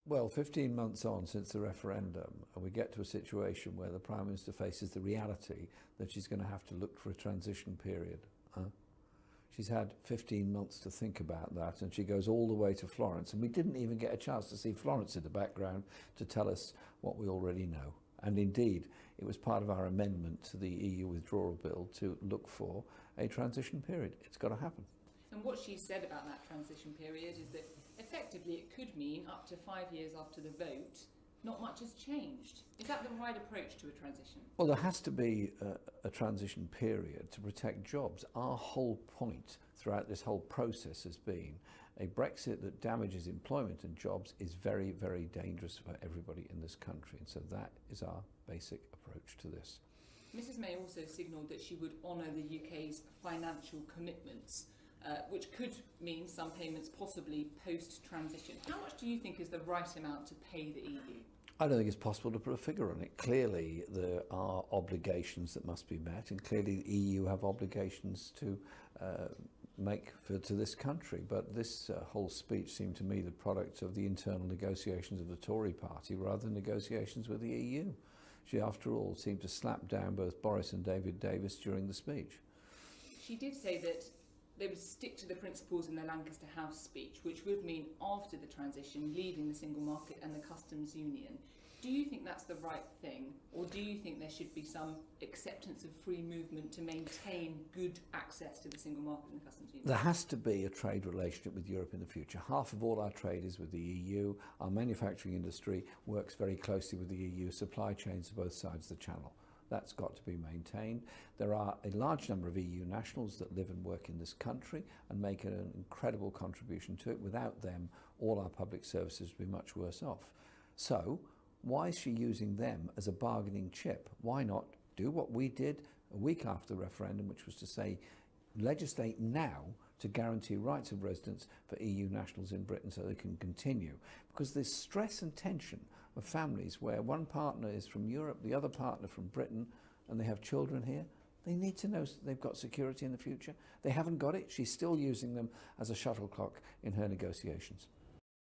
Well, 15 months on since the referendum, and we get to a situation where the Prime Minister faces the reality that she's going to have to look for a transition period. She's had 15 months to think about that, and she goes all the way to Florence, and we didn't even get a chance to see Florence in the background to tell us what we already know. And indeed, it was part of our amendment to the EU withdrawal bill to look for a transition period. It's got to happen. And what she said about that transition period is that effectively it could mean up to 5 years after the vote, not much has changed. Is that the right approach to a transition? Well, there has to be a transition period to protect jobs. Our whole point throughout this whole process has been a Brexit that damages employment and jobs is very, very dangerous for everybody in this country. And so that is our basic approach to this. Mrs May also signalled that she would honour the UK's financial commitments, which could mean some payments possibly post-transition. How much do you think is the right amount to pay the EU? I don't think it's possible to put a figure on it. Clearly, there are obligations that must be met, and clearly the EU have obligations to make to this country. But this whole speech seemed to me the product of the internal negotiations of the Tory party rather than negotiations with the EU. She, after all, seemed to slap down both Boris and David Davis during the speech. She did say that they would stick to the principles in their Lancaster House speech, which would mean after the transition, leaving the single market and the customs union. Do you think that's the right thing, or do you think there should be some acceptance of free movement to maintain good access to the single market and the customs union? There has to be a trade relationship with Europe in the future. Half of all our trade is with the EU. Our manufacturing industry works very closely with the EU supply chains to both sides of the channel. That's got to be maintained. There are a large number of EU nationals that live and work in this country and make an incredible contribution to it. Without them, all our public services would be much worse off. So, why is she using them as a bargaining chip? Why not do what we did a week after the referendum, which was to say, legislate now to guarantee rights of residence for EU nationals in Britain so they can continue. Because there's stress and tension of families where one partner is from Europe, the other partner from Britain, and they have children here. They need to know they've got security in the future. They haven't got it. She's still using them as a shuttlecock in her negotiations.